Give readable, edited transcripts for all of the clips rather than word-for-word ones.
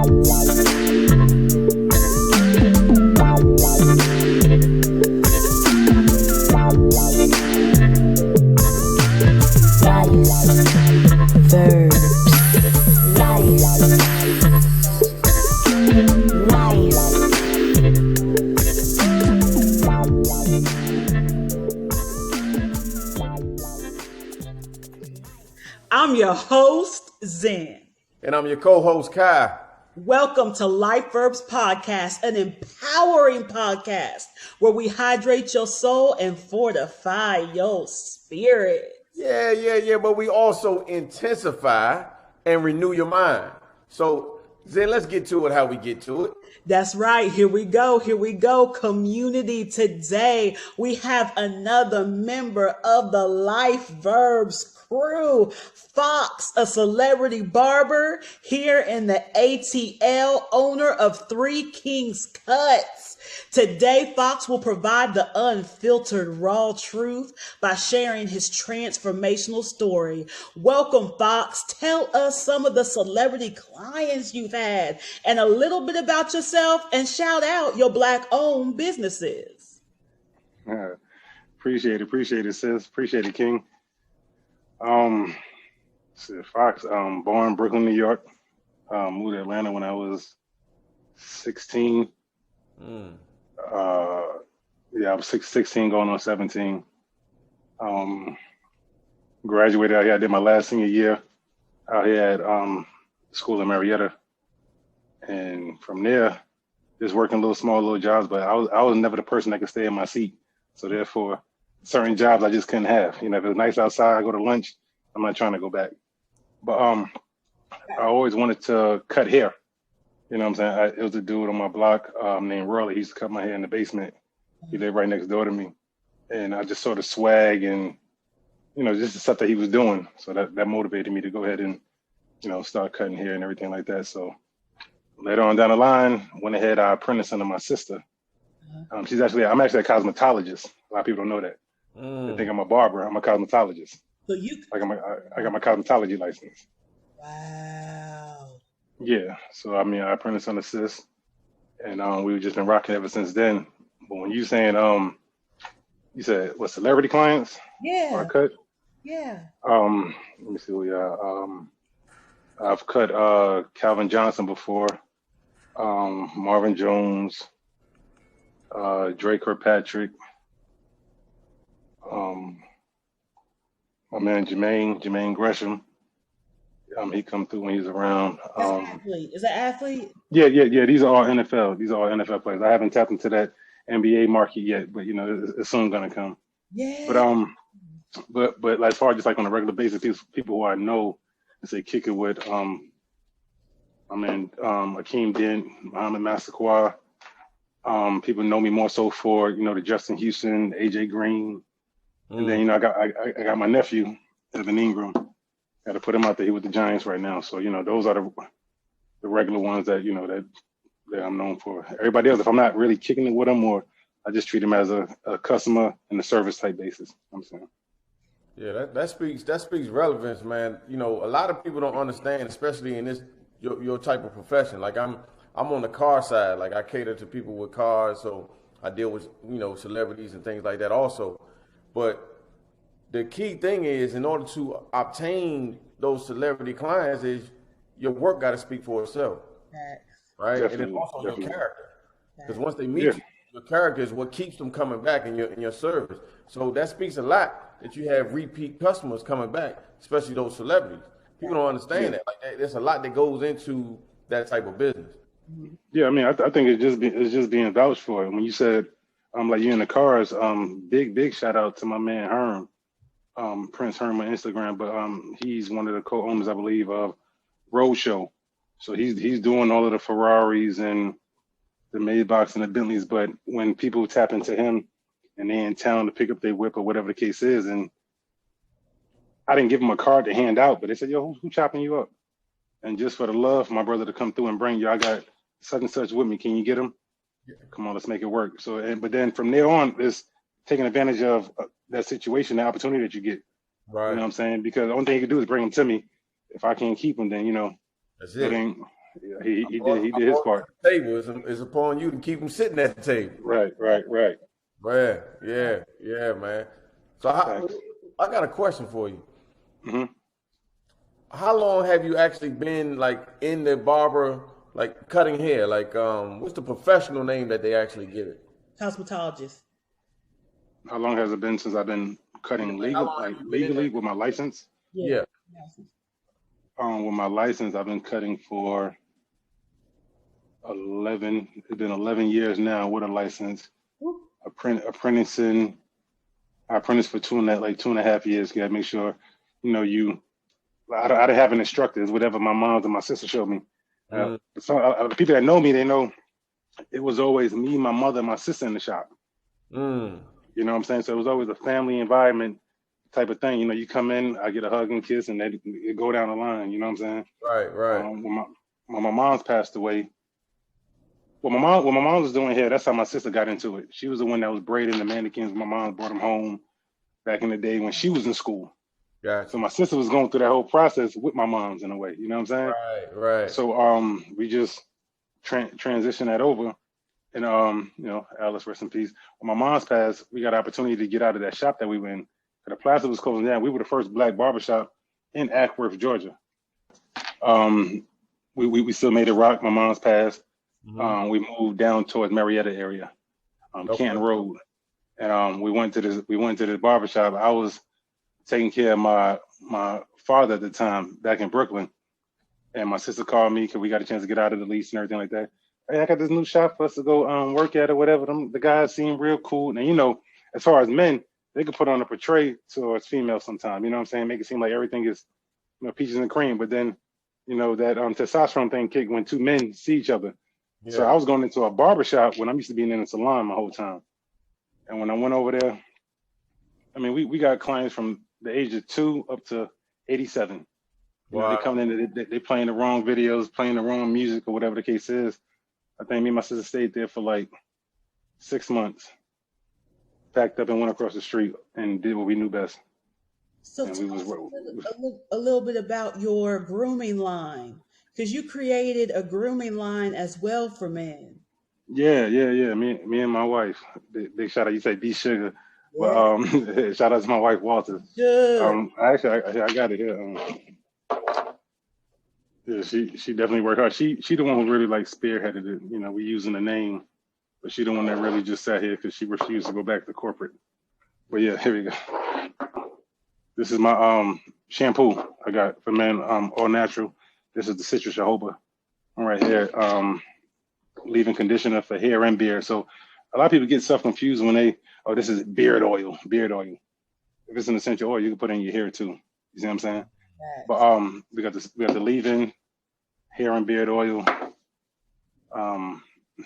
I'm your host, Zen. And I'm your co-host, Kai. Welcome to Life Verbs Podcast, an empowering podcast where we hydrate your soul and fortify your spirit. Yeah, but we also intensify and renew your mind. So, Zen, let's get to it how we get to it. That's right. Here we go. Community. Today, we have another member of the Life Verbs crew, Foxx, a celebrity barber here in the ATL, owner of Three Kings Cuts. Today, Foxx will provide the unfiltered raw truth by sharing his transformational story. Welcome, Foxx. Tell us some of the celebrity clients you've had and a little bit about yourself, and shout out your Black-owned businesses. Appreciate it, sis. Appreciate it, King. Foxx, born in Brooklyn, New York. Moved to Atlanta when I was 16. I was 16 going on 17. Graduated out here. I did my last senior year out here at school in Marietta. And from there, just working little jobs, but I was never the person that could stay in my seat. So therefore, certain jobs I just couldn't have. You know, if it was nice outside, I go to lunch, I'm not trying to go back. But I always wanted to cut hair. You know what I'm saying? It was a dude on my block named Rolly. He used to cut my hair in the basement. He lived right next door to me. And I just saw the swag and, you know, just the stuff that he was doing. So that motivated me to go ahead and, you know, start cutting hair and everything like that. So later on down the line, went ahead, I apprenticed under my sister. I'm actually a cosmetologist. A lot of people don't know that. They think I'm a barber. I'm a cosmetologist. So I got my cosmetology license. Wow. Yeah. So I apprenticed under sis, and we've just been rocking ever since then. But when you saying you said what, celebrity clients? Yeah. Or cut? Yeah. Let me see who we are. I've cut Calvin Johnson before, Marvin Jones, Drake Kirkpatrick, my man Jermaine Gresham. He come through when he's around. Athlete. Is that athlete? Yeah. These are all NFL. These are all NFL players. I haven't tapped into that NBA market yet, but you know, it's soon gonna come. Yeah. But as far as just like on a regular basis, people who I know, and say kick it with, Akeem Dent, Muhammad Massaquoi. People know me more so for, you know, the Justin Houston, AJ Green, and then, you know, I got my nephew, Evan Ingram. Got to put him out there. He with the Giants right now. So, you know, those are the regular ones that, you know, that I'm known for. Everybody else, if I'm not really kicking it with them, or I just treat them as a customer in a service type basis. I'm saying. Yeah, that speaks relevance, man. You know, a lot of people don't understand, especially in this your type of profession. Like I'm on the car side. Like I cater to people with cars, so I deal with, you know, celebrities and things like that also. But the key thing is, in order to obtain those celebrity clients, is your work got to speak for itself, right? Definitely, and then also definitely. your character, because once they meet you, your character is what keeps them coming back in your service. So that speaks a lot that you have repeat customers coming back, especially those celebrities. People don't understand that. Like there's a lot that goes into that type of business. Yeah, I mean, I think it's just being vouched for. When you said like you in the cars, big shout out to my man Herm. Prince Herm on Instagram, but he's one of the co-owners, I believe, of Roadshow. So he's doing all of the Ferraris and the Maybachs and the Bentleys. But when people tap into him and they're in town to pick up their whip or whatever the case is, and I didn't give them a card to hand out, but they said, "Yo, who chopping you up?" And just for the love for my brother to come through and bring you, I got such and such with me. Can you get him? Come on, let's make it work. So, but then from there on, it's taking advantage of that situation, the opportunity that you get. Right. You know what I'm saying? Because the only thing you can do is bring them to me. If I can't keep them, then, you know, that's it. He did his part. The table is upon you to keep them sitting at the table. Right. Man, yeah, man. So Thanks. I got a question for you. Hmm. How long have you actually been like in the barber, like cutting hair? Like, what's the professional name that they actually give it? Cosmetologist. How long has it been since I've been Yeah, cutting like how legal, long have like you been in legally that? with my license? Yeah. Yeah. With my license, I've been cutting for 11. It's been 11 years now with a license. Apprenticing. I apprenticed for 2.5 years. You gotta make sure, you. I didn't have an instructor. It's whatever my mom and my sister showed me. Mm, So the people that know me, they know it was always me, my mother, and my sister in the shop. mm. You know what I'm saying? So it was always a family environment type of thing. You come in, I get a hug and kiss, and then it go down the line. You know what I'm saying? Right. When my mom's passed away, when my mom was doing hair, that's how my sister got into it. She was the one that was braiding the mannequins. My mom brought them home back in the day when she was in school. So Gotcha. my sister was going through that whole process with my mom's in a way. You know what I'm saying? Right. So we just transitioned that over. And Alice, rest in peace. When my mom's passed, we got an opportunity to get out of that shop that we were in. The plaza was closing down. We were the first black barbershop in Ackworth, Georgia. We still made it rock. My mom's passed. Hmm. We moved down towards Marietta area, Okay. Canton Road, and we went to this barbershop. I was taking care of my father at the time back in Brooklyn, and my sister called me because we got a chance to get out of the lease and everything like that. Hey, I got this new shop for us to go work at or whatever. The guys seem real cool, and as far as men, they could put on a portray towards females sometimes. You know what I'm saying? Make it seem like everything is peaches and cream, but then that testosterone thing kick when two men see each other. So Yeah. I was going into a barber shop when I'm used to being in a salon my whole time. And when I went over there, I mean, we got clients from the age of 2 up to 87. They Wow. come in, they playing the wrong videos, playing the wrong music or whatever the case is. I think me and my sister stayed there for like 6 months, packed up and went across the street and did what we knew best. So And we tell was, us a little bit about your grooming line, because you created a grooming line as well for men. yeah. Me and my wife, big shout out, you say B Sugar, but Yeah, shout out to my wife, Walter. good. Actually, I got it here. Yeah, she definitely worked hard. She the one who really like spearheaded it. We using the name, but she the one that really just sat here because she refused to go back to corporate. But yeah, here we go. This is my shampoo I got for men, all natural. This is the citrus jojoba. Right here, leave-in conditioner for hair and beard. So a lot of people get stuff confused when this is beard oil. Beard oil. If it's an essential oil, you can put it in your hair too. You see what I'm saying? But Facts. we got the leave-in hair and beard oil.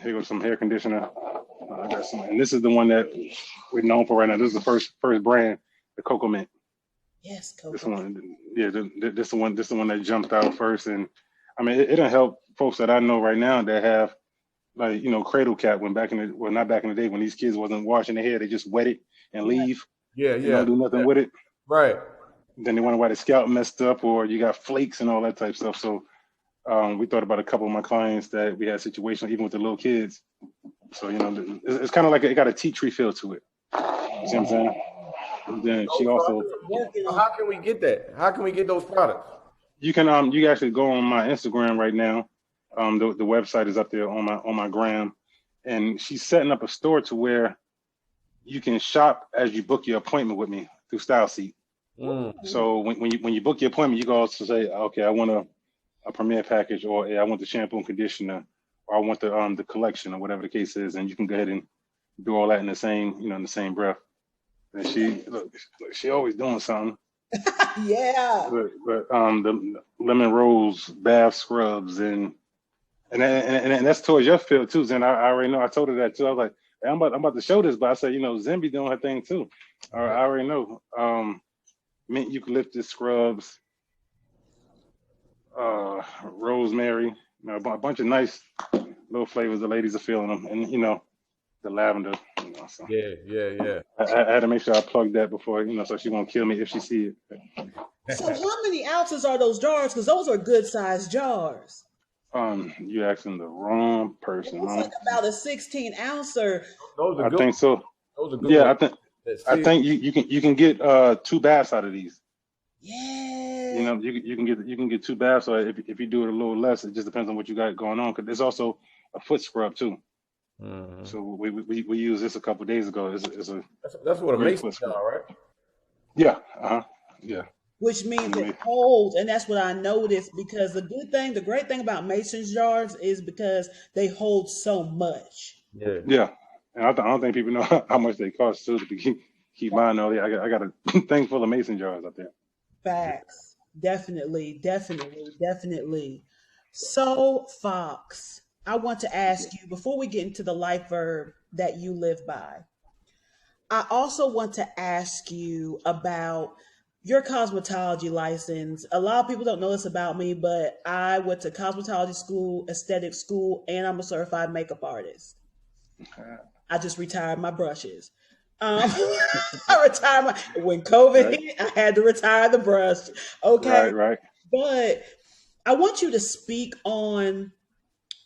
Here goes some hair conditioner. I got some, and this is the one that we're known for right now. This is the first brand, the Cocoa Mint. Yes, This Coco. one, yeah, this the one that jumped out first, and I mean it'll help folks that I know right now that have like cradle cap when not back in the day when these kids wasn't washing their hair, they just wet it and Right. leave Yeah. and don't do nothing with it. Right. Then they wonder why the scalp messed up or you got flakes and all that type of stuff. So we thought about a couple of my clients that we had situations even with the little kids. So it's kind of like it got a tea tree feel to it. You see what I'm saying? And then she also Working on. How can we get that? How can we get those products? you can actually go on my Instagram right now. The website is up there on my gram, and she's setting up a store to where you can shop as you book your appointment with me through StyleSeat. Mm. So when you book your appointment, you go also say, okay, I want a premier package, or I want the shampoo and conditioner, or I want the collection, or whatever the case is, and you can go ahead and do all that in the same in the same breath. And she always doing something. Yeah. But the lemon rose bath scrubs and that's towards your field too. Zen, I already know. I told her that too. I was like, hey, I'm about to show this, but I said, Zen be doing her thing too. I already know. Mint eucalyptus scrubs, rosemary, a bunch of nice little flavors. The ladies are feeling them, and the lavender. So Yeah. I had to make sure I plugged that before, so she won't kill me if she see it. So how many ounces are those jars? Because those are good sized jars. You asking the wrong It person, looks like mama. about a 16 ouncer. Those are I good. think so. Those are good Yeah, ones. I think you can get 2 baths out of these. You Yeah. know, you can get 2 baths. So if you do it a little less, it just depends on what you got going on. Because there's also a foot scrub too. Mhm. So we used this a couple days ago. It's a That's what a great mason foot jar, scrub. right? Yeah. Uh-huh. Yeah. Which It's means it amazing. holds, and that's what I noticed. Because the great thing about mason jars is because they hold so much. Yeah. Yeah. And I don't think people know how much they cost too to keep buying all the. I got a thing full of mason jars out there. Facts. Definitely, definitely, definitely. So, Fox, I want to ask you before we get into the life verb that you live by, I also want to ask you about your cosmetology license. A lot of people don't know this about me, but I went to cosmetology school, aesthetic school, and I'm a certified makeup artist. I just retired my brushes. I retired when COVID Right. hit. I had to retire the brush. Okay, Right. Right. but I want you to speak on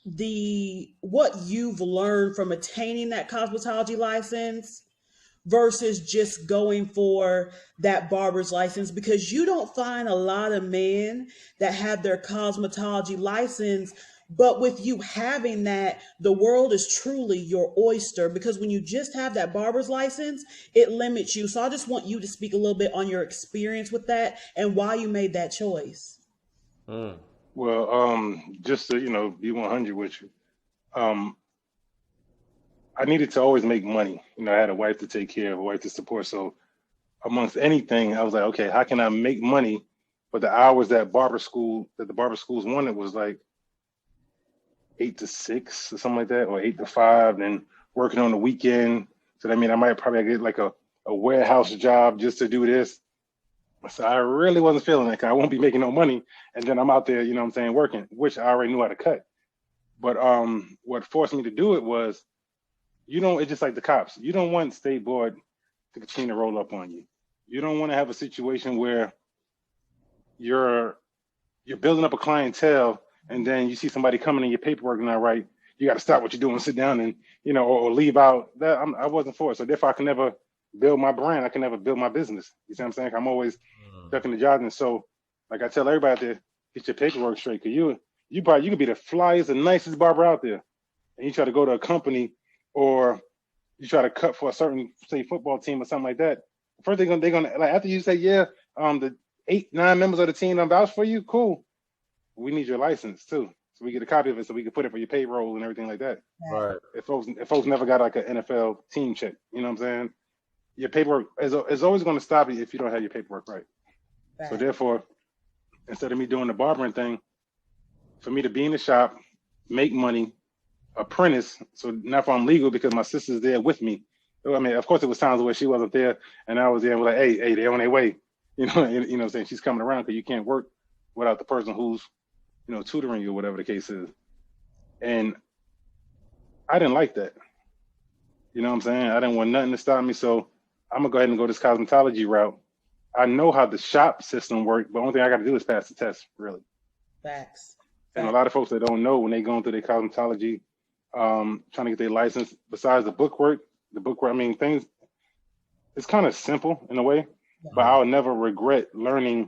the what you've learned from attaining that cosmetology license versus just going for that barber's license, because you don't find a lot of men that have their cosmetology license. But with you having that, the world is truly your oyster, because when you just have that barber's license, it limits you. So I just want you to speak a little bit on your experience with that and why you made that choice. Mm. Well, just to be 100 with you, um, I needed to always make money. I had a wife to take care of, a wife to support. So amongst anything, I was like, okay, how can I make money? But the hours that the barber schools wanted was like 8 to 6 or something like that, or 8 to 5, then working on the weekend. So that mean I might probably get like a warehouse job just to do this. So I really wasn't feeling it. 'Cause I won't be making no money, and then I'm out there, what I'm saying, working, which I already knew how to cut. But what forced me to do it was, it's just like the cops. You don't want state board to continue to roll up on you. You don't want to have a situation where you're you're building up a clientele, and then you see somebody coming in your paperwork not right. You got to stop what you're doing, sit down, and or leave out. I wasn't for it. So therefore, I can never build my brand. I can never build my business. You see what I'm saying? I'm always ducking the jobs, and so like I tell everybody out there, get your paperwork straight. Cause you could be the flyest, the nicest barber out there, and you try to go to a company, or you try to cut for a certain, say, football team or something like that. First they're gonna like, after you say, yeah, the 8, 9 members of the team I'm vouch for you, cool. We need your license too, so we get a copy of it, so we can put it for your payroll and everything like that. Right. If folks never got like an NFL team check, you know what I'm saying? Your paperwork is always going to stop you if you don't have your paperwork right. So therefore, instead of me doing the barbering thing, for me to be in the shop, make money, apprentice. So now if I'm legal, because my sister's there with me. I mean, of course, it was times where she wasn't there, and I was there. We're like, hey, they're on their way. What I'm saying, she's coming around, because you can't work without the person who's tutoring you, or whatever the case is. And I didn't like that. You know what I'm saying? I didn't want nothing to stop me. So I'm gonna go ahead and go this cosmetology route. I know how the shop system works, but the only thing I got to do is pass the test, really. Facts. And a Facts. lot of folks that don't know, when they going through their cosmetology, trying to get their license, besides the bookwork, I mean, things, it's kind of simple in a way, but I'll never regret learning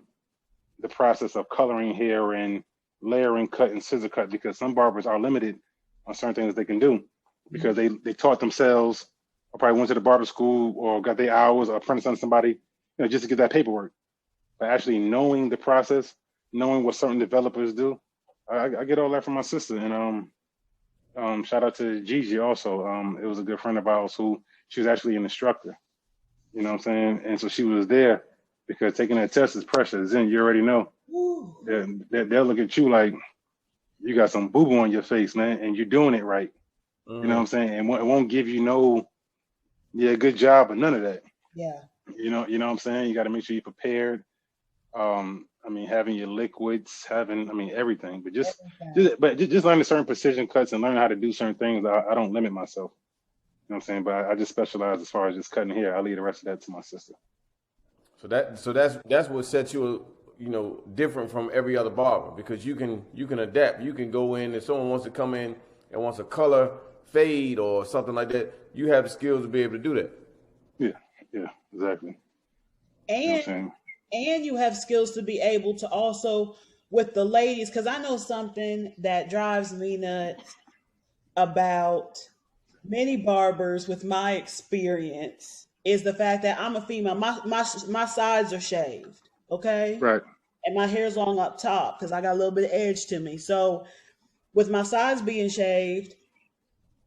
the process of coloring hair and layering, cut, and scissor cut, because some barbers are limited on certain things they can do, because they taught themselves, or probably went to the barber school, or got their hours, or apprenticed on somebody, just to get that paperwork. But actually knowing the process, knowing what certain developers do, I get all that from my sister. And shout out to Gigi also. It was a good friend of ours who, she was actually an instructor. You know what I'm saying? And so she was there, because taking that test is pressure. Then you already know. Woo. They'll look at you like you got some boo boo on your face, man, and you're doing it right. You know what I'm saying? And it won't give you no, yeah, good job, or none of that. Yeah. You know what I'm saying? You got to make sure you're prepared. I mean, having your liquids, everything, but Everything. just learning certain precision cuts and learning how to do certain things. I don't limit myself. You know what I'm saying? But I just specialize as far as just cutting hair. I leave the rest of that to my sister. So that's what set you different from every other barber because you can adapt. You can go in if someone wants to come in and wants a color fade or something like that. You have the skills to be able to do that. Yeah, exactly. You know what I'm And saying? and you have skills to be able to also with the ladies, because I know something that drives me nuts about many barbers with my experience is the fact that I'm a female. My sides are shaved, okay, Right. and my hair's long up top because I got a little bit of edge to me. So with my sides being shaved,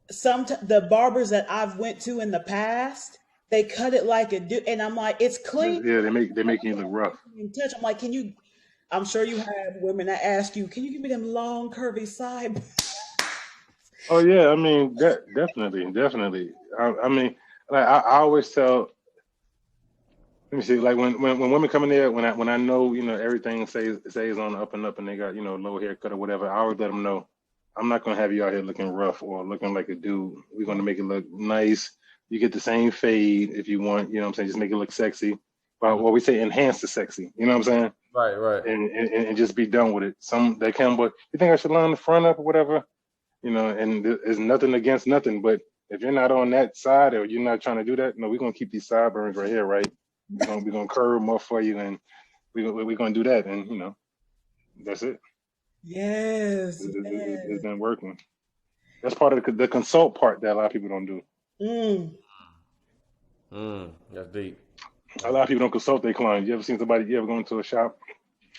the barbers that I've went to in the past, they cut it like a dude, and I'm like, it's clean. Yeah, they make you look rough. In touch. I'm like, can you? I'm sure you have women that ask you, can you give me them long curvy side? Oh yeah, I mean definitely. I mean, like I always tell. Let me see. Like when women come in there, when I know everything stays on the up and up, and they got low haircut or whatever, I always let them know I'm not gonna have you out here looking rough or looking like a dude. We're gonna make it look nice. You get the same fade if you want. You know what I'm saying? Just make it look sexy. But what we say, enhance the sexy. You know what I'm saying? Right. And just be done with it. Some they come, but you think I should line the front up or whatever? And there's nothing against nothing, but if you're not on that side or you're not trying to do that, no, we're gonna keep these sideburns right here, right? We're gonna curve more for you, and we're gonna do that, and that's it. Yes, It's yes. been working. That's part of the consult part that a lot of people don't do. Mm. That's deep. A lot of people don't consult their clients. You ever seen somebody? You ever go into a shop?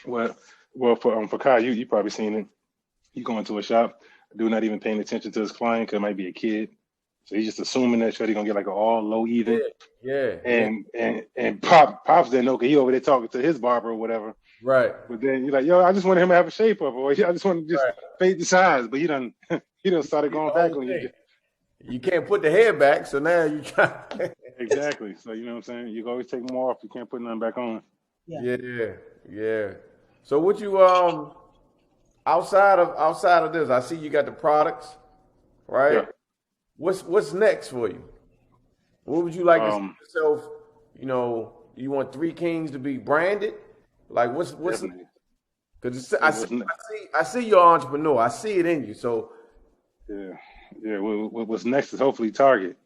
Well, for Kai, you probably seen it. You go into a shop, dude not even paying attention to his client because it might be a kid. So he's just assuming that Shreddy gonna get like an all low even. Yeah. And Pops didn't know because he over there talking to his barber or whatever. Right. But then you're like, yo, I just wanted him to have a shape up, or I just want to just fade the size. But he done started going back on you. You can't put the hair back, so now you try. Exactly. So you know what I'm saying? You can always take more off. You can't put nothing back on. Yeah. So what you outside of this, I see you got the products, right? Yeah. What's next for you? What would you like to see yourself? You want Three Kings to be branded? Like what's because I see you're an entrepreneur. I see it in you. So yeah. What's next is hopefully Target.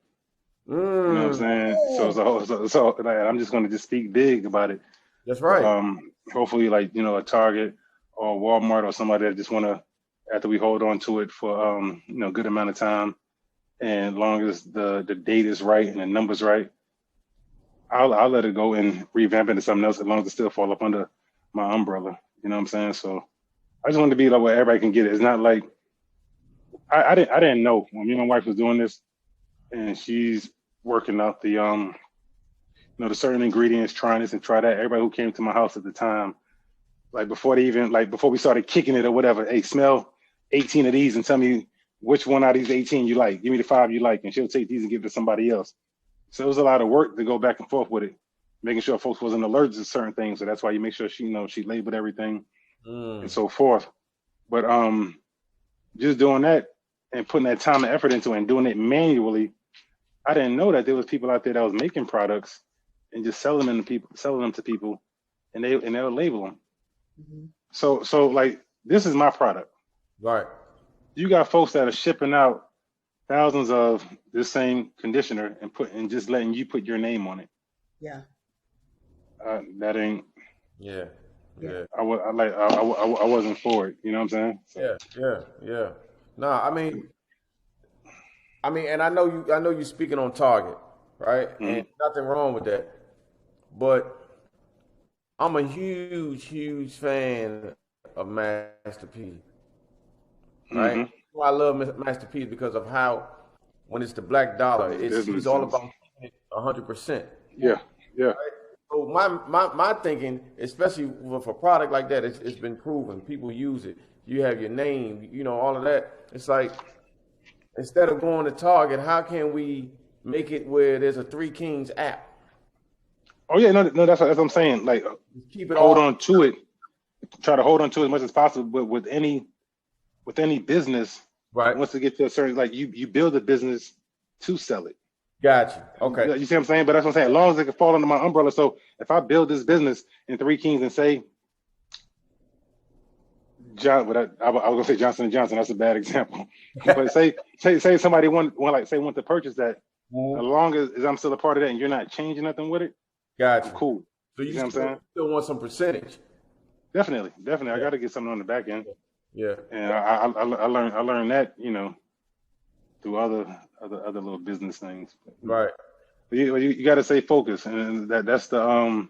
You know what I'm saying? So like, I'm just gonna just speak big about it. That's right. Hopefully, like a Target or Walmart or somebody that just wanna, after we hold on to it for a good amount of time, and long as the date is right and the numbers right, I'll let it go and revamp it into something else as long as it still fall up under my umbrella. You know what I'm saying? So I just want to be like where everybody can get it. It's not like I didn't know when me and my wife was doing this, and she's working out the the certain ingredients, trying this and try that. Everybody who came to my house at the time, like before we started kicking it or whatever, hey, smell 18 of these and tell me which one out of these 18 you like. Give me the 5 you like, and she'll take these and give it to somebody else. So it was a lot of work to go back and forth with it, making sure folks wasn't allergic to certain things. So that's why you make sure she labeled everything and so forth. But just doing that and putting that time and effort into it and doing it manually, I didn't know that there was people out there that was making products and just selling them to people, and they'll label them. Mm-hmm. So like this is my product. Right. You got folks that are shipping out thousands of this same conditioner and just letting you put your name on it. Yeah. That ain't. Yeah. I wasn't for it. You know what I'm saying? So. Yeah. No, I mean, and I know you speaking on Target, right? Mm-hmm. And nothing wrong with that. But I'm a huge fan of Master P. Right? Mm-hmm. I love Master P because of how, when it's the black dollar, it's all about 100%. Yeah. Right? So my thinking, especially with a product like that, it's been proven. People use it. You have your name, all of that. It's like, instead of going to Target, how can we make it where there's a Three Kings app? Oh yeah, no, that's what I'm saying. Like, keep it hold on to it. Try to hold on to it as much as possible. But with any business, right, once it get to a certain, like you build a business to sell it. Gotcha. Okay. You see what I'm saying? But that's what I'm saying. As long as it can fall under my umbrella. So if I build this business in Three Kings and say John, but I was gonna say Johnson and Johnson. That's a bad example. But say somebody want to purchase that. As long as I'm still a part of that and you're not changing nothing with it, I'm Gotcha. cool. So You you see what I'm saying? still want some percentage. Definitely. I Yeah. got to get something on the back end, Yeah. and I learned that, you know, through other little business things. Right. But you got to stay focused, and that's the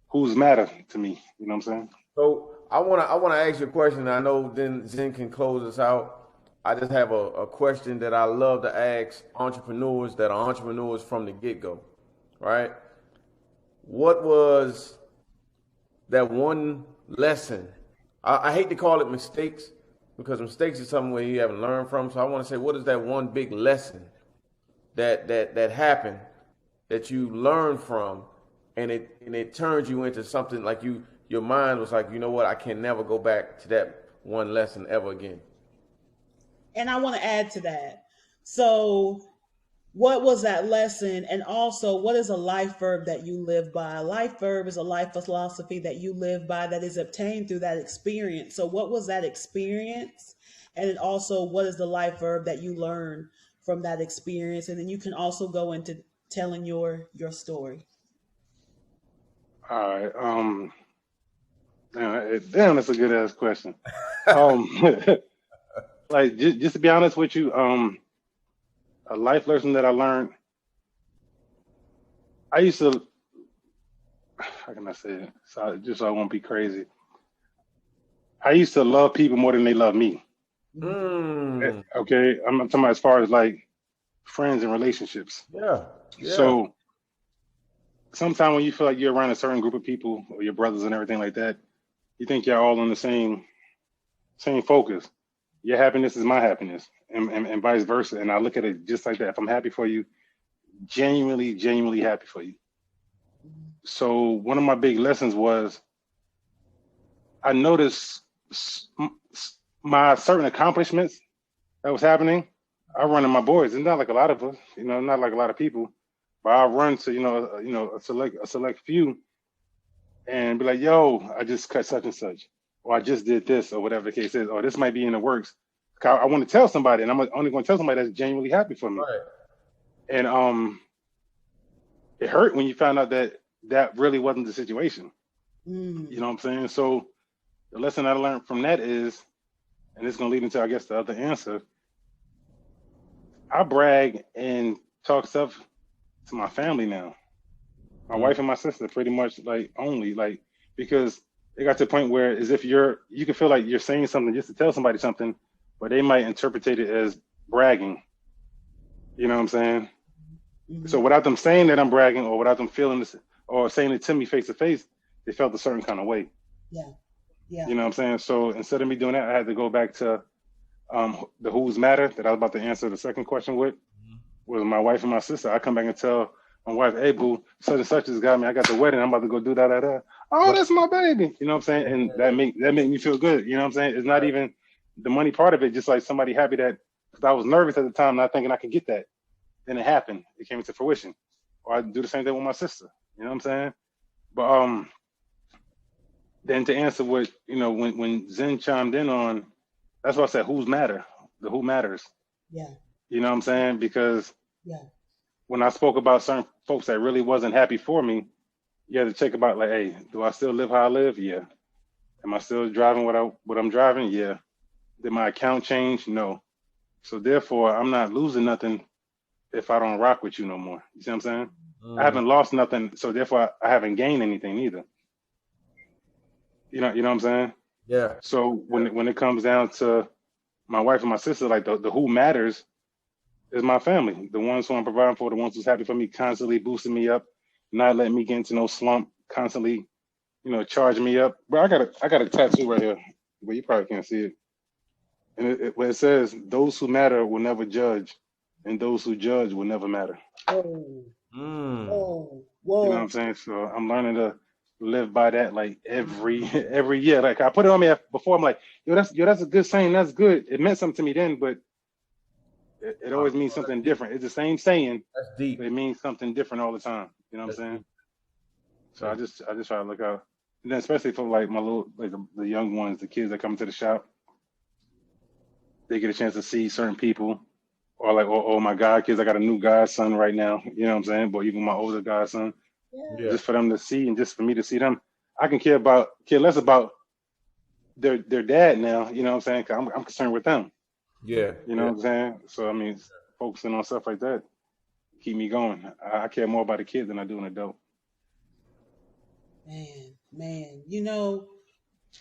who's matter to me. You know what I'm saying? So I wanna ask you a question. I know then Zen can close us out. I just have a question that I love to ask entrepreneurs that are entrepreneurs from the get-go. Right? What was that one lesson? I hate to call it mistakes because mistakes is something where you haven't learned from. So I want to say, what is that one big lesson that happened that you learned from, and it turned you into something like your mind was like, you know what, I can never go back to that one lesson ever again. And I want to add to that. So, what was that lesson? And also, what is a life verb that you live by? A life verb is a life philosophy that you live by that is obtained through that experience. So, what was that experience? And then also, what is the life verb that you learned from that experience? And then you can also go into telling your story. All right. Damn, that's a good ass question. Um, like just to be honest with you, a life lesson that I learned. I used to, how can I say it? So I won't be crazy. I used to love people more than they love me. Mm. Okay, I'm talking about as far as like friends and relationships. Yeah. Yeah. So sometimes when you feel like you're around a certain group of people or your brothers and everything like that, you think you're all on the same focus. Your happiness is my happiness, and vice versa. And I look at it just like that. If I'm happy for you, genuinely happy for you. So one of my big lessons was I noticed my certain accomplishments that was happening. I run to my boys. It's not like a lot of us, you know, not like a lot of people, but I run to a select few and be like, "Yo, I just cut such and such, or I just did this, or whatever the case is, or this might be in the works." I want to tell somebody, and I'm only going to tell somebody that's genuinely happy for me. Right. And it hurt when you found out that that really wasn't the situation. You know what I'm saying? So the lesson I learned from that is, and it's going to lead into, I guess, the other answer. I brag and talk stuff to my family now. My wife and my sister pretty much like only like, because it got to the point where as if you can feel like you're saying something just to tell somebody something, but they might interpret it as bragging. You know what I'm saying? So without them saying that I'm bragging, or without them feeling this or saying it to me face to face, they felt a certain kind of way. Yeah. Yeah. You know what I'm saying? So instead of me doing that, I had to go back to the who's matter that I was about to answer the second question with, was my wife and my sister. I come back and tell my wife, "Hey boo, such and such has got me. I got the wedding. I'm about to go do that. Oh, that's my baby." You know what I'm saying? And that make me feel good. You know what I'm saying? It's not even the money part of it, just like somebody happy that, because I was nervous at the time, not thinking I could get that. Then it happened. It came into fruition. Or I do the same thing with my sister. You know what I'm saying? But then to answer what, when Zen chimed in on, that's what I said, who's matter? The who matters. Yeah. You know what I'm saying? Because Yeah. when I spoke about certain folks that really wasn't happy for me, you had to check about like, hey, do I still live how I live? Yeah. Am I still driving what I'm driving? Yeah. Did my account change? No. So therefore, I'm not losing nothing if I don't rock with you no more. You see what I'm saying? I haven't lost nothing, so therefore I haven't gained anything either. You know what I'm saying? Yeah. So when it comes down to my wife and my sister, like the who matters is my family, the ones who I'm providing for, the ones who's happy for me, constantly boosting me up, not letting me get into no slump, constantly, charging me up. Bro, I got a tattoo right here, but you probably can't see it. And where it says, "Those who matter will never judge, and those who judge will never matter." Oh. Mm. You know what I'm saying? So I'm learning to live by that, like every year. Like I put it on me before. I'm like, that's a good saying. That's good. It meant something to me then, but it always means something different. It's the same saying, That's deep. but it means something different all the time. You know what I'm saying? Deep. So I just try to look out And then especially for like my little, like the young ones, the kids that come to the shop, they get a chance to see certain people, or like, oh my godkids, I got a new godson right now. You know what I'm saying? But even my older godson, Yeah. just for them to see and just for me to see them, I can care less about their dad now. You know what I'm saying? 'Cause I'm concerned with them. Yeah. You know what I'm saying? So I mean, focusing on stuff like that keep me going. I care more about a kid than I do an adult. Man, you know,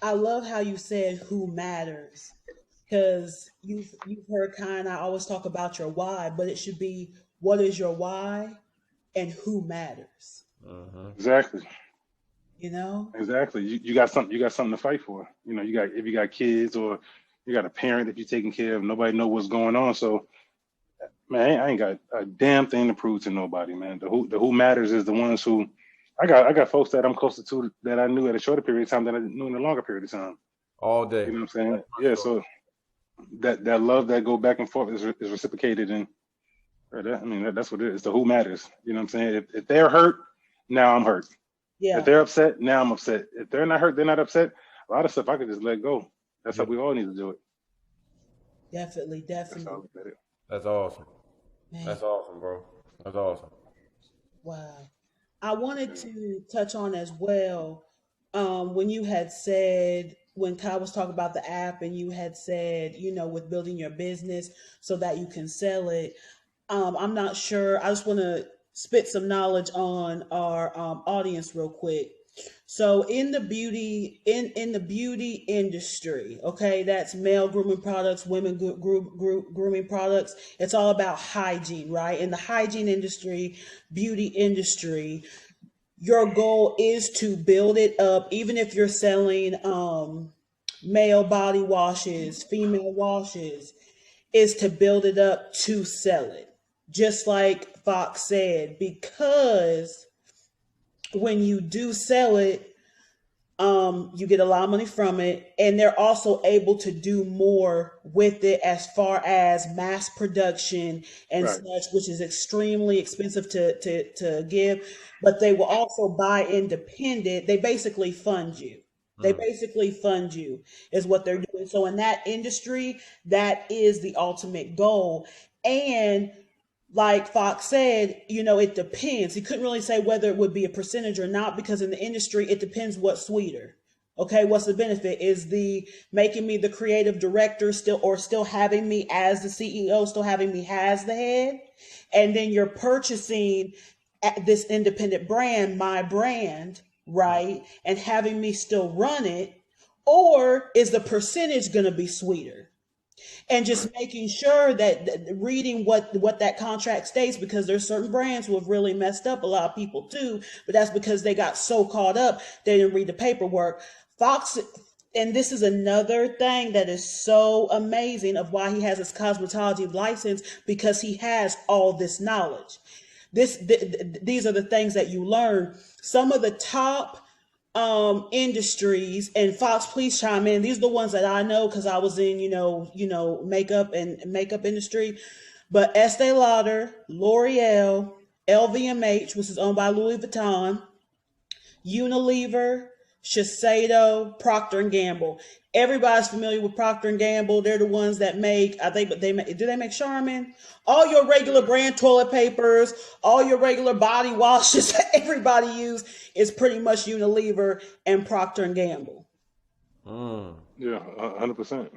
I love how you said who matters, because you've heard kind. I always talk about your why, but it should be what is your why and who matters. Exactly. You know. Exactly. You got something. You got something to fight for. You know, if you got kids or you got a parent that you're taking care of. Nobody know what's going on. So man, I ain't got a damn thing to prove to nobody, man. The who matters is the ones who I got folks that I'm closer to that I knew at a shorter period of time than I knew in a longer period of time. All day. You know what I'm saying? Yeah. So that love that go back and forth is reciprocated, and that's what it is. The who matters. You know what I'm saying? If they're hurt, now I'm hurt. Yeah. If they're upset, now I'm upset. If they're not hurt, they're not upset. A lot of stuff I could just let go. That's how we all need to do it. Definitely. That's how I look at it. That's awesome. Man. That's awesome, bro. That's awesome. Wow. I wanted to touch on as well, when you had said, when Kyle was talking about the app and you had said, you know, with building your business so that you can sell it. I'm not sure. I just want to spit some knowledge on our audience real quick. So in the beauty industry, okay, that's male grooming products, women grooming products. It's all about hygiene, right? In the hygiene industry, beauty industry, your goal is to build it up, even if you're selling male body washes, female washes, is to build it up to sell it. Just like Fox said, because when you do sell it, you get a lot of money from it, and they're also able to do more with it as far as mass production and Right. such, which is extremely expensive to give. But they will also buy independent. They basically fund you. They basically fund you is what they're doing. So in that industry, that is the ultimate goal. And like Fox said, you know, it depends. He couldn't really say whether it would be a percentage or not, because in the industry, it depends what's sweeter. Okay, what's the benefit? Is the making me the creative director still having me as the CEO, still having me as the head? And then you're purchasing this independent brand, my brand, right? And having me still run it, or is the percentage going to be sweeter? And just making sure that reading what that contract states, because there's certain brands who have really messed up a lot of people too, but that's because they got so caught up they didn't read the paperwork. Fox, and this is another thing that is so amazing of why he has his cosmetology license, because he has all this knowledge. These are the things that you learn. Some of the top industries, and Fox, please chime in. These are the ones that I know because I was in, makeup and makeup industry. But Estee Lauder, L'Oreal, LVMH, which is owned by Louis Vuitton, Unilever, Shiseido, Procter and Gamble. Everybody's familiar with Procter and Gamble. They're the ones that make, I think, but do they make Charmin? All your regular brand toilet papers, all your regular body washes that everybody use is pretty much Unilever and Procter and Gamble. Yeah, 100%.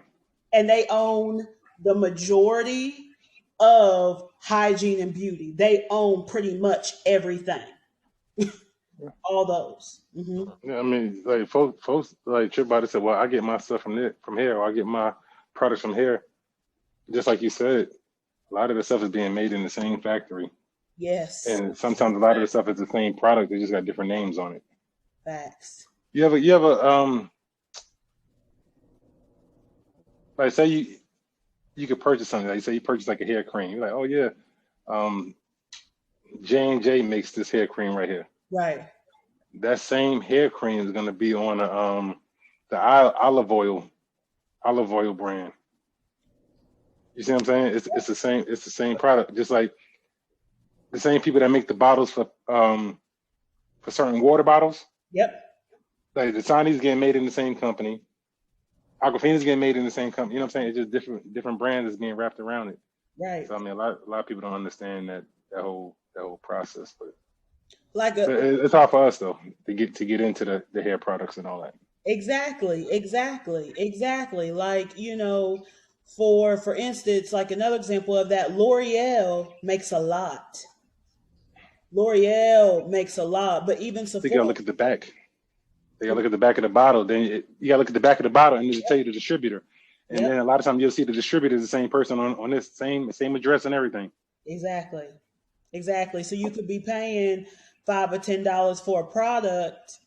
And they own the majority of hygiene and beauty. They own pretty much everything. All those. Yeah, I mean, like folks like trip about it said, well, I get my stuff from here, or I get my products from here. Just like you said, a lot of the stuff is being made in the same factory. Yes. And sometimes a lot of the stuff is the same product. They just got different names on it. Facts. You ever like say you could purchase something, like say you purchase like a hair cream. You're like, oh yeah, J&J makes this hair cream right here. Right. That same hair cream is gonna be on the olive oil brand. You see what I'm saying? It's the same product. Just like the same people that make the bottles for certain water bottles. Yep. Like the Sony's getting made in the same company. Aquafina's getting made in the same company. You know what I'm saying? It's just different brands is being wrapped around it. Right. So I mean, a lot of people don't understand that whole process. But Like so it's hard for us though to get into the hair products and all that. exactly. Like, for instance, like another example of that, L'Oreal makes a lot. L'Oreal makes a lot, but even You gotta Sephora. look at the back. They gotta look at the back of the bottle. Then you gotta look at the back of the bottle, and it'll tell you the distributor. And Yep, then a lot of times you'll see the distributor is the same person on this same address and everything. exactly. Exactly. So you could be paying $5 or $10 for a product,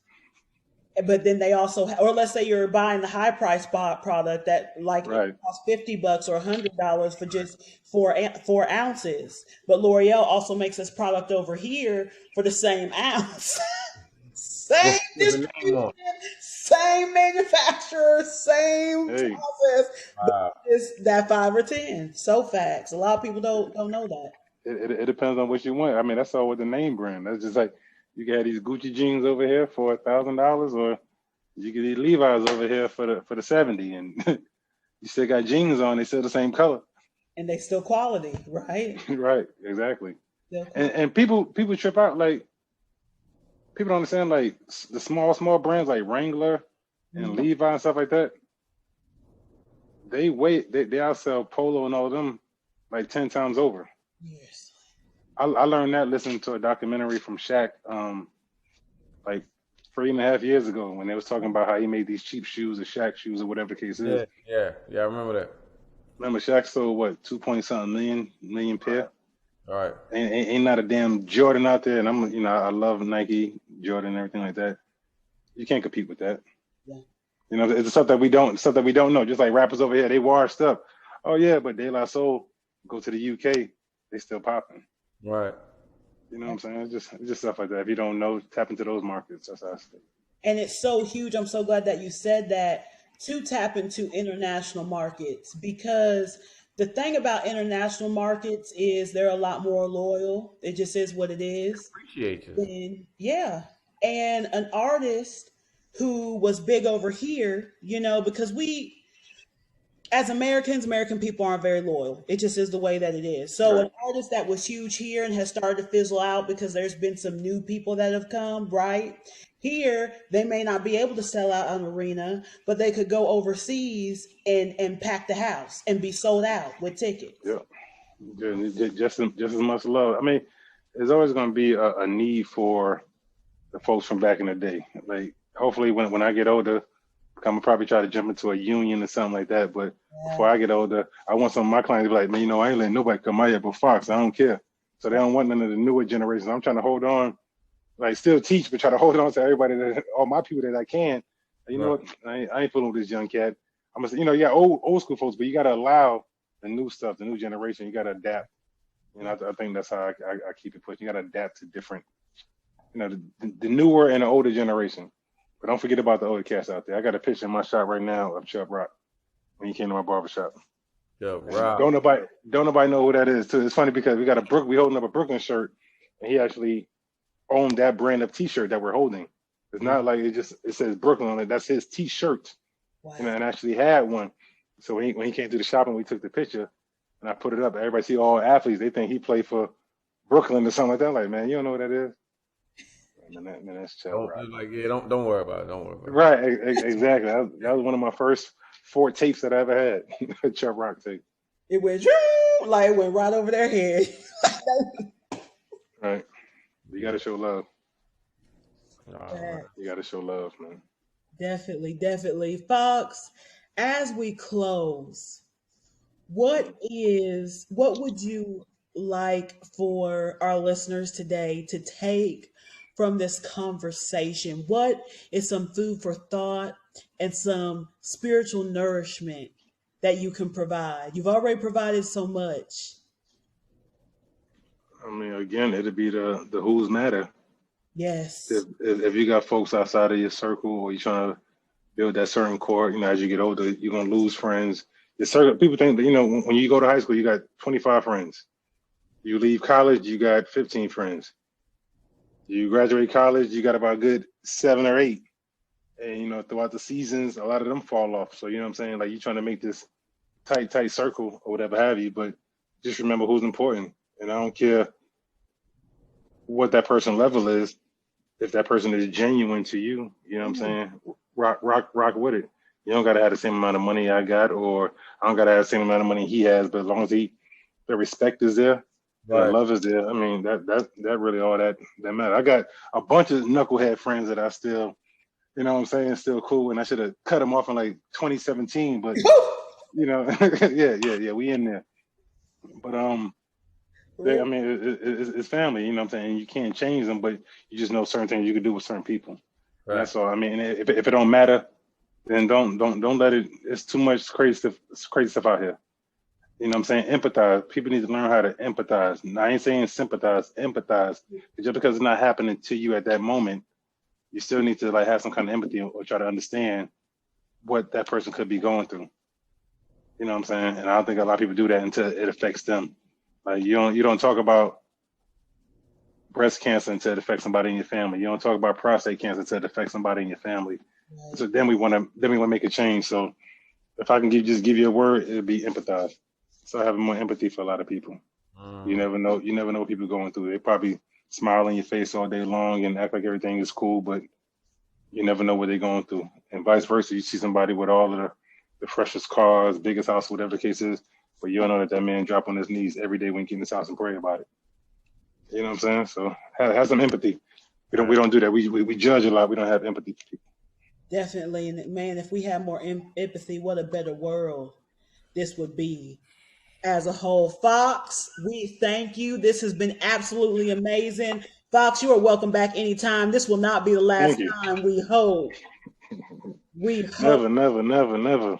but then they also, or let's say you're buying the high price product that like it Right. costs $50 or $100 for just 4 ounces. But L'Oreal also makes this product over here for the same ounce. Same What's the name distribution, on? same manufacturer, same Hey, process, but Wow. it's that 5 or 10. So facts. A lot of people don't know that. it depends on what you want. I mean, that's all with the name brand. That's just like you can have these Gucci jeans over here for $1,000, or you get these Levi's over here for the 70, and you still got jeans on. They still the same color. And they still quality, right? Right. Exactly. Still And people trip out, like people don't understand, like the small brands like Wrangler and quality. Levi and stuff like that. They outsell Polo and all of them like 10 times over. Yes. I learned that listening to a documentary from Shaq, like 3.5 years ago, when they was talking about how he made these cheap shoes or Shaq shoes or whatever the case is. Yeah. I remember that. Remember Shaq sold what, 2 point something million pair? All right. Ain't not a damn Jordan out there, and I love Nike, Jordan, and everything like that. You can't compete with that. Yeah. It's stuff that we don't know. Just like rappers over here, they washed up. Oh yeah, but De La Soul go to the UK, they still popping. Right. You know what I'm saying? It's just stuff like that. If you don't know, tap into those markets. That's how I say. And it's so huge. I'm so glad that you said that, to tap into international markets, because the thing about international markets is they're a lot more loyal. It just is what it is. Appreciate you. And yeah. And an artist who was big over here, because as American people aren't very loyal. It just is the way that it is. So Right. an artist that was huge here and has started to fizzle out because there's been some new people that have come, right? Here, they may not be able to sell out an arena, but they could go overseas and pack the house and be sold out with tickets. Yeah. Just as much love. I mean, there's always going to be a need for the folks from back in the day. Like, hopefully, when I get older, I'm gonna probably try to jump into a union or something like that. But Yeah. before I get older, I want some of my clients to be like, man, I ain't letting nobody come out here but Fox. I don't care. So they don't want none of the newer generations. I'm trying to hold on, like still teach, but try to hold on to everybody all my people that I can. And you know Right. what? I ain't fooling with this young cat. I'm gonna say, you got old school folks, but you gotta allow the new stuff, the new generation. You gotta adapt. I think that's how I keep it pushing. You gotta adapt to different, the newer and the older generation. But don't forget about the older cats out there. I got a picture in my shop right now of Chubb Rock when he came to my barbershop. Yeah. And Wow. don't nobody know who that is too. It's funny because we holding up a Brooklyn shirt, and he actually owned that brand of T-shirt that we're holding. It's not like it says Brooklyn on it. That's his T-shirt, Wow. and actually had one. So when he came to the shop and we took the picture, and I put it up, everybody see all athletes. They think he played for Brooklyn or something like that. I'm like, man, you don't know what that is. Man, that's Chubb Rock. Don't worry about it. Don't worry about it. Right, exactly. That was one of my first 4 tapes that I ever had. Chubb Rock tape. It went like it went right over their head. Right. You got to show love. Yeah. You got to show love, man. Definitely. Fox, as we close, what would you like for our listeners today to take from this conversation? What is some food for thought and some spiritual nourishment that you can provide? You've already provided so much. I mean, again, it'd be the who's matter. Yes. If you got folks outside of your circle, or you're trying to build that certain core, as you get older, you're gonna lose friends. Your circle, people think that when you go to high school, you got 25 friends. You leave college, you got 15 friends. You graduate college, you got about a good 7 or 8. And throughout the seasons, a lot of them fall off. So what I'm saying, like you're trying to make this tight circle or whatever have you, but just remember who's important. And I don't care what that person level is. If that person is genuine to you, you know what I'm saying? Rock with it. You don't gotta have the same amount of money I got, or I don't gotta have the same amount of money he has, but as long as the respect is there and the Right. love is there, I mean that really all that matters. I got a bunch of knucklehead friends that I still, you know what I'm saying, still cool, and I should have cut them off in like 2017, but yeah, we in there. But I mean, it's family, you know what I'm saying? You can't change them, but you just know certain things you can do with certain people. And Right. that's all. I mean, if it don't matter, then don't let it. It's too much crazy stuff out here. You know what I'm saying? Empathize. People need to learn how to empathize. And I ain't saying sympathize, empathize. Just because it's not happening to you at that moment, you still need to like have some kind of empathy or try to understand what that person could be going through. You know what I'm saying? And I don't think a lot of people do that until it affects them. Like you don't talk about breast cancer until it affects somebody in your family. You don't talk about prostate cancer until it affects somebody in your family. Right. So then we want to make a change. So if I can just give you a word, it'd be empathize. So having more empathy for a lot of people. You never know what people are going through. They probably smile in your face all day long and act like everything is cool, but you never know what they're going through. And vice versa. You see somebody with all of the freshest cars, biggest house, whatever the case is, but you don't know that man drop on his knees every day when he get in his house and pray about it. You know what I'm saying? So have some empathy. We don't do that. We judge a lot. We don't have empathy for people. Definitely. And man, if we had more empathy, what a better world this would be as a whole. Fox, we thank you. This has been absolutely amazing. Fox, you are welcome back anytime. This will not be the last Thank you. time, we hope. We hope. Never.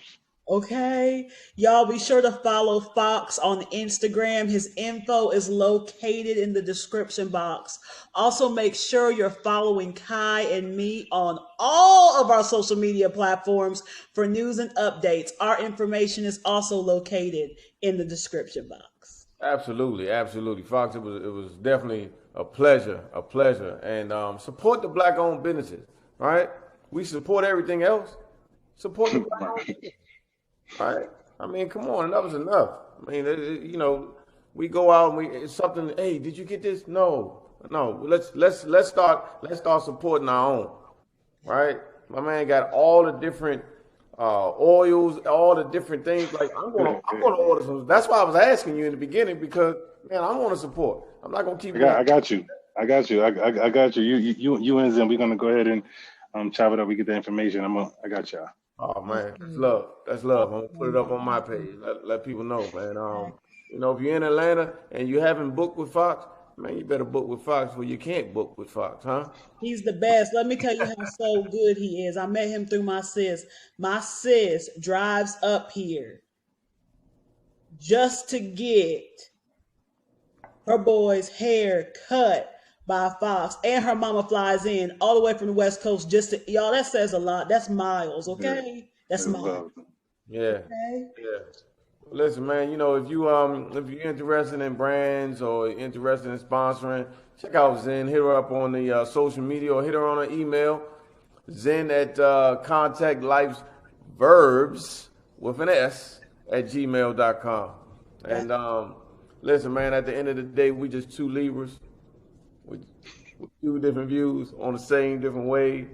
Okay. Y'all be sure to follow Fox on Instagram. His info is located in the description box. Also, make sure you're following Kai and me on all of our social media platforms for news and updates. Our information is also located in the description box. Absolutely, Fox. It was definitely a pleasure, and support the black-owned businesses. Right? We support everything else. Support the black-owned businesses. Right? I mean, come on, enough is enough. I mean, we go out and it's something. Hey, did you get this? No. Let's start supporting our own. Right? My man got all the different oils, all the different things. Like I'm gonna order some. That's why I was asking you in the beginning because man, I want to support. I'm not gonna keep. I got you. I got you. You and Zen, we're gonna go ahead and chop it up. We get the information. I got y'all. Oh man, that's love. That's love. I'm gonna put it up on my page. Let people know, man. If you're in Atlanta and you haven't booked with Fox, man, you better book with Fox or you can't book with Fox, huh? He's the best. Let me tell you how so good he is. I met him through my sis. My sis drives up here just to get her boy's hair cut by Fox, and her mama flies in all the way from the West Coast just to y'all. That says a lot. That's miles, okay? That's miles. Yeah, Okay. yeah. Listen, man. If you're interested in brands or interested in sponsoring, check out Zen. Hit her up on the social media or hit her on an email. Zen at contact Life Verbs with an S at gmail.com. And listen, man. At the end of the day, we just two Libras with two different views on the same different way.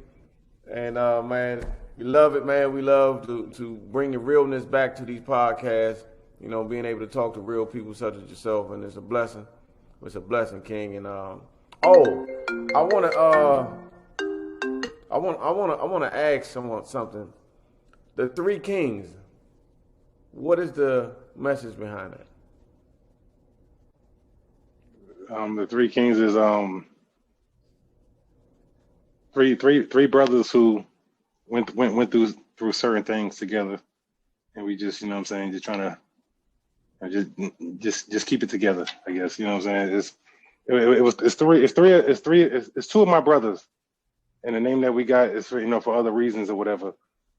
And man, we love it, man. We love to bring the realness back to these podcasts. Being able to talk to real people such as yourself, and it's a blessing. It's a blessing, King. And I wanna ask someone something. The Three Kings. What is the message behind that? The Three Kings is three brothers who went through certain things together, and we just what I'm saying, just trying to just keep it together, I guess. You know what I'm saying? It's two of my brothers, and the name that we got is for other reasons or whatever,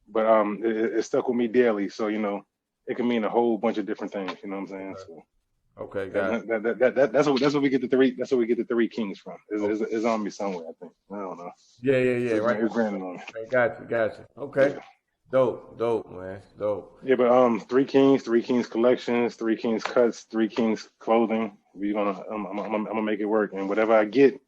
but it stuck with me daily. So it can mean a whole bunch of different things. You know what I'm saying? So Okay, guys. that's what we get the three. That's where we get the Three Kings from. It's on me somewhere, I think. I don't know. Yeah. Right. It's granted on me. Okay, gotcha. Okay. Yeah. Dope, man. Dope. Yeah, but Three Kings collections, Three Kings cuts, Three Kings clothing. I'm gonna make it work, and whatever I get,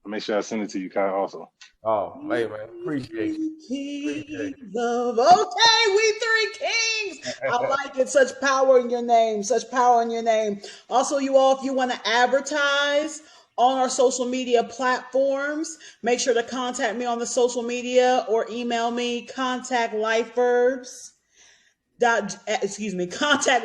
I'll make sure I send it to you, Kai. Also. Oh, hey, man. Appreciate you. Appreciate Kings of okay, we three kings. I like it. Such power in your name. Such power in your name. Also, you all, if you want to advertise on our social media platforms, make sure to contact me on the social media or email me. Contact Life Verbs. Contact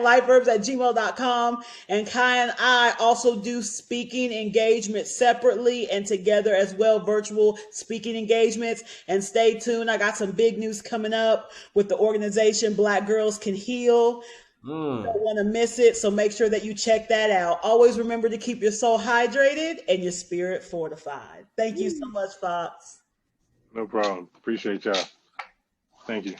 lifeverbs@gmail.com. And Kai and I also do speaking engagements separately and together as well, virtual speaking engagements. And stay tuned. I got some big news coming up with the organization Black Girls Can Heal. You don't want to miss it, so make sure that you check that out. Always remember to keep your soul hydrated and your spirit fortified. Thank you so much, Fox. No problem. Appreciate y'all. Thank you.